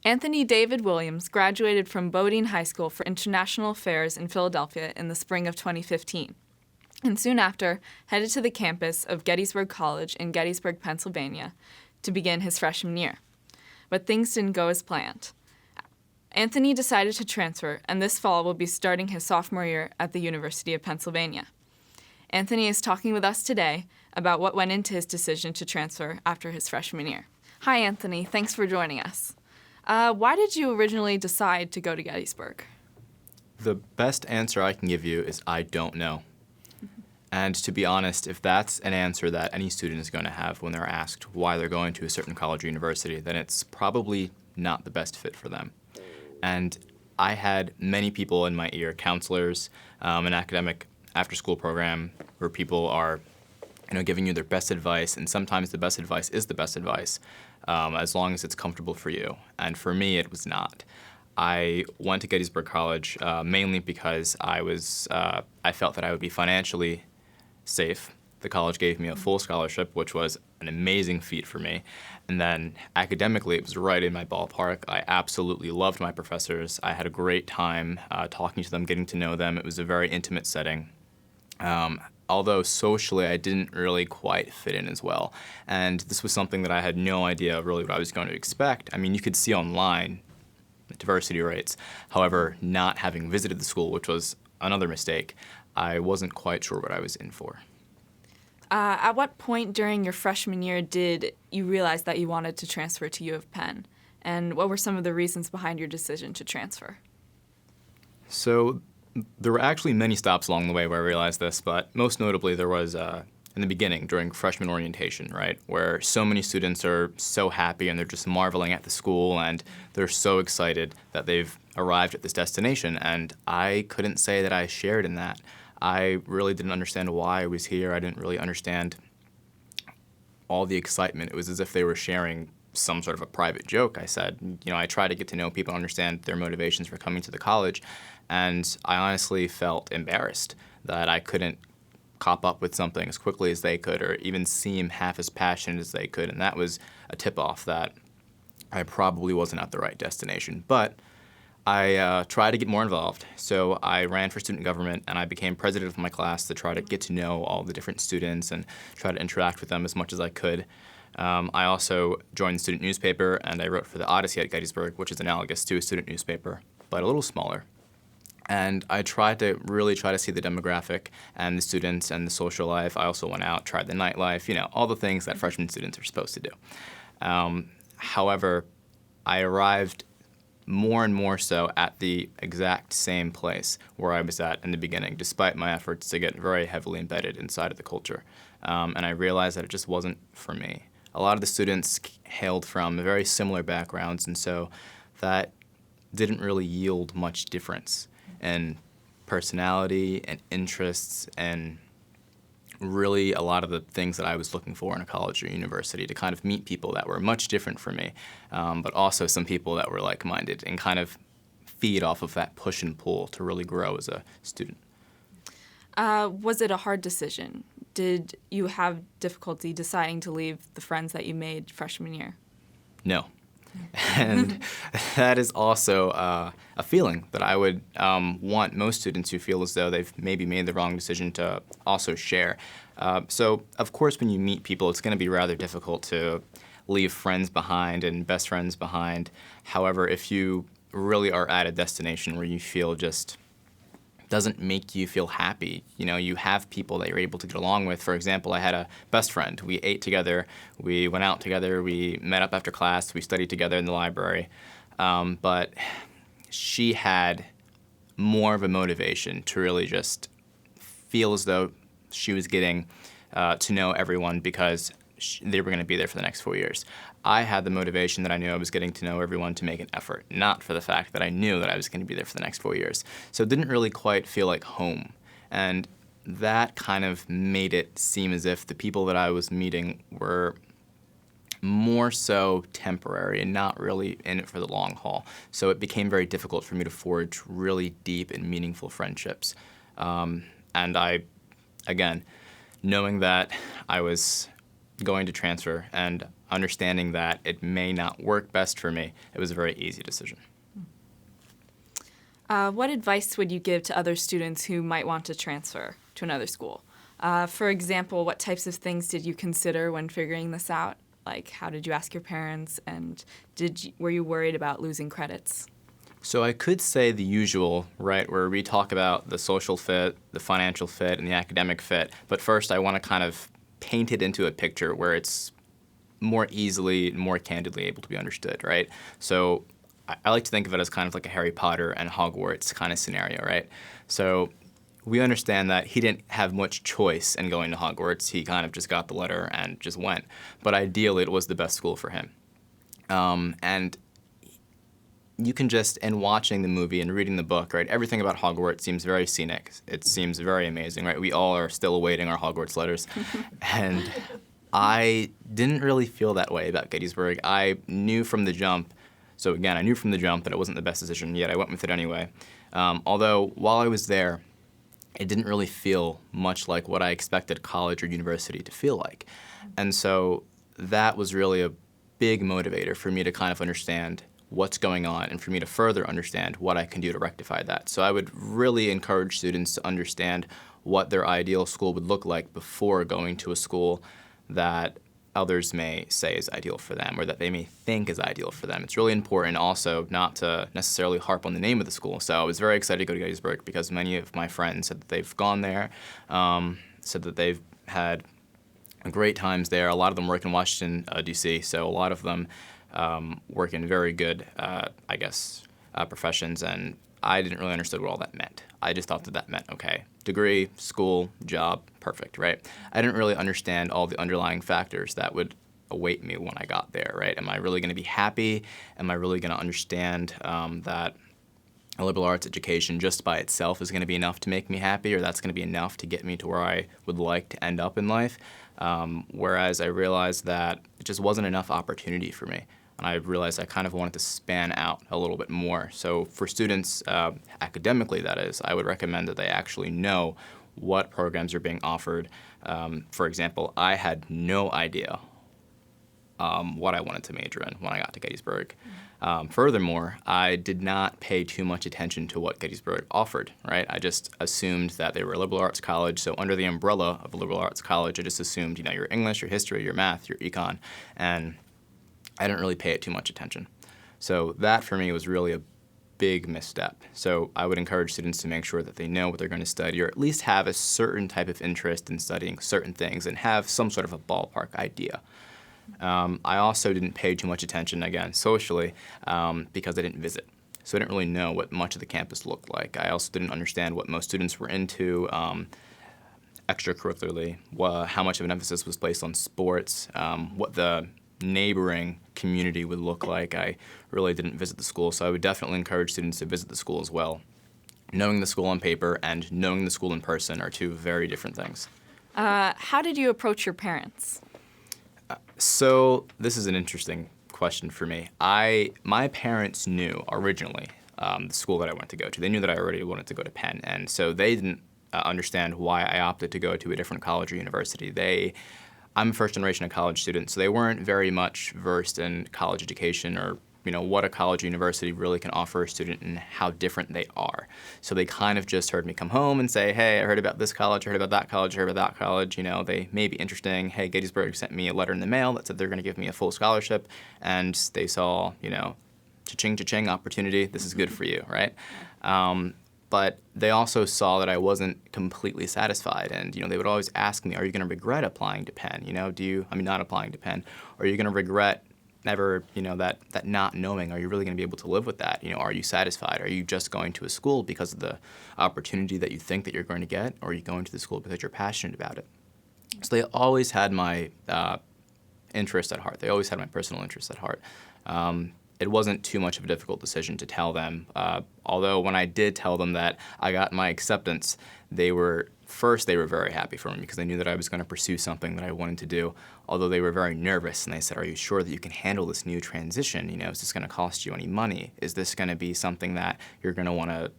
Anthony David Williams graduated from Bodine High School for International Affairs in Philadelphia in the spring of 2015, and soon after headed to the campus of Gettysburg College in Gettysburg, Pennsylvania, to begin his freshman year. But things didn't go as planned. Anthony decided to transfer, and this fall will be starting his sophomore year at the University of Pennsylvania. Anthony is talking with us today about what went into his decision to transfer after his freshman year. Hi, Anthony. Thanks for joining us. Why did you originally decide to go to Gettysburg? The best answer I can give you is I don't know. And to be honest, if that's an answer that any student is going to have when they're asked why they're going to a certain college or university, then it's probably not the best fit for them. And I had many people in my ear, counselors, an academic after-school program where people are giving you their best advice, and sometimes the best advice is the best advice, as long as it's comfortable for you. And for me, it was not. I went to Gettysburg College mainly because I felt that I would be financially safe. The college gave me a full scholarship, which was an amazing feat for me. And then academically, it was right in my ballpark. I absolutely loved my professors. I had a great time talking to them, getting to know them. It was a very intimate setting. Although socially, I didn't really quite fit in as well. And this was something that I had no idea really what I was going to expect. I mean, you could see online the diversity rates. However, not having visited the school, which was another mistake, I wasn't quite sure what I was in for. At what point during your freshman year did you realize that you wanted to transfer to U of Penn? And what were some of the reasons behind your decision to transfer? So there were actually many stops along the way where I realized this, but most notably there was in the beginning during freshman orientation, right, where so many students are so happy and they're just marveling at the school and they're so excited that they've arrived at this destination, and I couldn't say that I shared in that. I really didn't understand why I was here. I didn't really understand all the excitement. It was as if they were sharing some sort of a private joke. I said, I try to get to know people and understand their motivations for coming to the college, and I honestly felt embarrassed that I couldn't cop up with something as quickly as they could or even seem half as passionate as they could, and that was a tip-off that I probably wasn't at the right destination. But I tried to get more involved, so I ran for student government and I became president of my class to try to get to know all the different students and try to interact with them as much as I could. I also joined the student newspaper and I wrote for the Odyssey at Gettysburg, which is analogous to a student newspaper, but a little smaller. And I tried to see the demographic and the students and the social life. I also went out, tried the nightlife, all the things that freshman students are supposed to do. However, I arrived more and more so at the exact same place where I was at in the beginning, despite my efforts to get very heavily embedded inside of the culture. And I realized that it just wasn't for me. A lot of the students hailed from very similar backgrounds, and so that didn't really yield much difference in personality and interests and really a lot of the things that I was looking for in a college or university, to kind of meet people that were much different from me, but also some people that were like-minded and kind of feed off of that push and pull to really grow as a student. Was it a hard decision? Did you have difficulty deciding to leave the friends that you made freshman year? No. And that is also a feeling that I would want most students who feel as though they've maybe made the wrong decision to also share. So, of course, when you meet people, it's going to be rather difficult to leave friends behind and best friends behind. However, if you really are at a destination where you feel just doesn't make you feel happy, you have people that you're able to get along with. For example, I had a best friend. We ate together, we went out together, we met up after class, we studied together in the library. But she had more of a motivation to really just feel as though she was getting to know everyone because they were going to be there for the next 4 years. I had the motivation that I knew I was getting to know everyone to make an effort, not for the fact that I knew that I was going to be there for the next 4 years. So it didn't really quite feel like home. And that kind of made it seem as if the people that I was meeting were more so temporary and not really in it for the long haul. So it became very difficult for me to forge really deep and meaningful friendships. And I, again, knowing that I was going to transfer and understanding that it may not work best for me, it was a very easy decision. What advice would you give to other students who might want to transfer to another school? For example, what types of things did you consider when figuring this out? Like, how did you ask your parents, and were you worried about losing credits? So I could say the usual, right, where we talk about the social fit, the financial fit, and the academic fit. But first, I want to kind of paint it into a picture where it's more easily, more candidly able to be understood, right? So I like to think of it as kind of like a Harry Potter and Hogwarts kind of scenario, right? So we understand that he didn't have much choice in going to Hogwarts. He kind of just got the letter and just went. But ideally, it was the best school for him. And you can just, in watching the movie and reading the book, right, everything about Hogwarts seems very scenic. It seems very amazing, right? We all are still awaiting our Hogwarts letters. And I didn't really feel that way about Gettysburg. I knew from the jump, so again, I knew from the jump that it wasn't the best decision, yet I went with it anyway. Although, while I was there, it didn't really feel much like what I expected college or university to feel like. And so that was really a big motivator for me to kind of understand what's going on and for me to further understand what I can do to rectify that. So I would really encourage students to understand what their ideal school would look like before going to a school that others may say is ideal for them or that they may think is ideal for them. It's really important also not to necessarily harp on the name of the school. So I was very excited to go to Gettysburg because many of my friends said that they've gone there, said that they've had great times there. A lot of them work in Washington, D.C., so a lot of them work in very good, professions, and I didn't really understand what all that meant. I just thought that that meant, okay, degree, school, job, perfect, right? I didn't really understand all the underlying factors that would await me when I got there, right? Am I really going to be happy? Am I really going to understand that a liberal arts education just by itself is going to be enough to make me happy, or that's going to be enough to get me to where I would like to end up in life? Whereas I realized that it just wasn't enough opportunity for me. And I realized I kind of wanted to span out a little bit more. So for students, academically that is, I would recommend that they actually know what programs are being offered. For example, I had no idea what I wanted to major in when I got to Gettysburg. Furthermore, I did not pay too much attention to what Gettysburg offered, right? I just assumed that they were a liberal arts college, so under the umbrella of a liberal arts college, I just assumed, your English, your history, your math, your econ, and I didn't really pay it too much attention. So that, for me, was really a big misstep. So I would encourage students to make sure that they know what they're going to study, or at least have a certain type of interest in studying certain things and have some sort of a ballpark idea. I also didn't pay too much attention, again, socially, because I didn't visit. So I didn't really know what much of the campus looked like. I also didn't understand what most students were into extracurricularly, how much of an emphasis was placed on sports, what the neighboring community would look like. I really didn't visit the school, so I would definitely encourage students to visit the school as well. Knowing the school on paper and knowing the school in person are two very different things. How did you approach your parents? So this is an interesting question for me. My parents knew originally the school that I wanted to go to. They knew that I already wanted to go to Penn, and so they didn't understand why I opted to go to a different college or university. I'm a first-generation college student, so they weren't very much versed in college education or what a college or university really can offer a student and how different they are. So they kind of just heard me come home and say, hey, I heard about this college, I heard about that college, I heard about that college. They may be interesting. Hey, Gettysburg sent me a letter in the mail that said they're going to give me a full scholarship, and they saw, cha-ching, cha-ching, opportunity, this is good for you, right? But they also saw that I wasn't completely satisfied, and they would always ask me, are you going to regret applying to Penn? Not applying to Penn. Are you going to regret never, that not knowing? Are you really going to be able to live with that? Are you satisfied? Are you just going to a school because of the opportunity that you think that you're going to get, or are you going to the school because you're passionate about it? So they always had my interest at heart. They always had my personal interest at heart. It wasn't too much of a difficult decision to tell them, although when I did tell them that I got my acceptance, they were very happy for me because they knew that I was going to pursue something that I wanted to do, although they were very nervous, and they said, are you sure that you can handle this new transition? Is this going to cost you any money? Is this going to be something that you're going to want to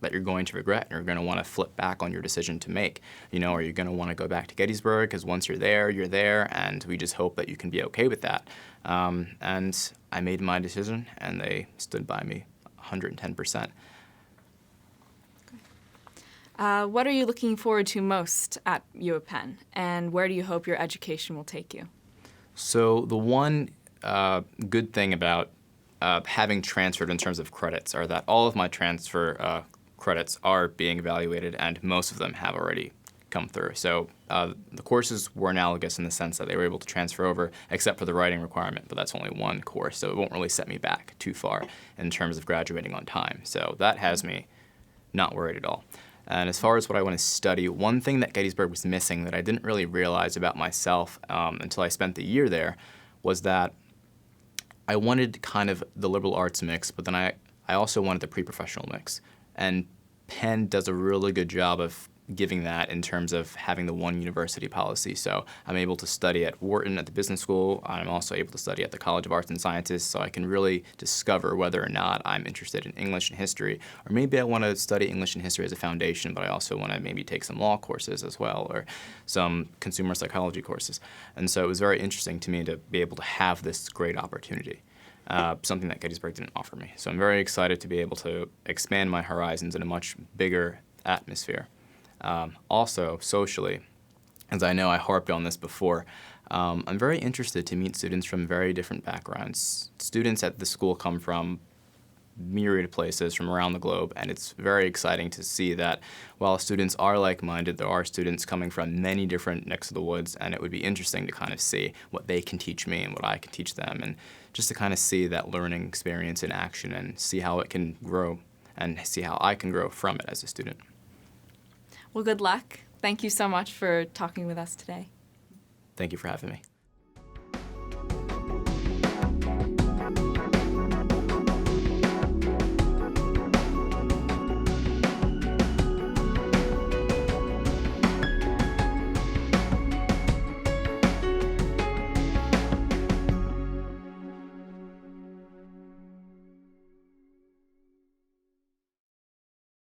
that you're going to regret and you're going to want to flip back on your decision to make. You know, are you going to want to go back to Gettysburg? Because once you're there, and we just hope that you can be okay with that. And I made my decision, and they stood by me 110%. What are you looking forward to most at U of Penn, and where do you hope your education will take you? So the one good thing about having transferred in terms of credits are that all of my transfer credits are being evaluated, and most of them have already come through. So the courses were analogous in the sense that they were able to transfer over, except for the writing requirement, but that's only one course, so it won't really set me back too far in terms of graduating on time. So that has me not worried at all. And as far as what I want to study, one thing that Gettysburg was missing that I didn't really realize about myself until I spent the year there was that I wanted kind of the liberal arts mix, but then I also wanted the pre-professional mix. And Penn does a really good job of giving that in terms of having the one university policy. So I'm able to study at Wharton at the business school. I'm also able to study at the College of Arts and Sciences, so I can really discover whether or not I'm interested in English and history, or maybe I want to study English and history as a foundation, but I also want to maybe take some law courses as well, or some consumer psychology courses. And so it was very interesting to me to be able to have this great opportunity. Something that Gettysburg didn't offer me. So I'm very excited to be able to expand my horizons in a much bigger atmosphere. Also, socially, as I know I harped on this before, I'm very interested to meet students from very different backgrounds. Students at the school come from myriad places from around the globe, and it's very exciting to see that while students are like-minded, there are students coming from many different necks of the woods, and it would be interesting to kind of see what they can teach me and what I can teach them, and just to kind of see that learning experience in action and see how it can grow and see how I can grow from it as a student. Well, good luck. Thank you so much for talking with us today. Thank you for having me.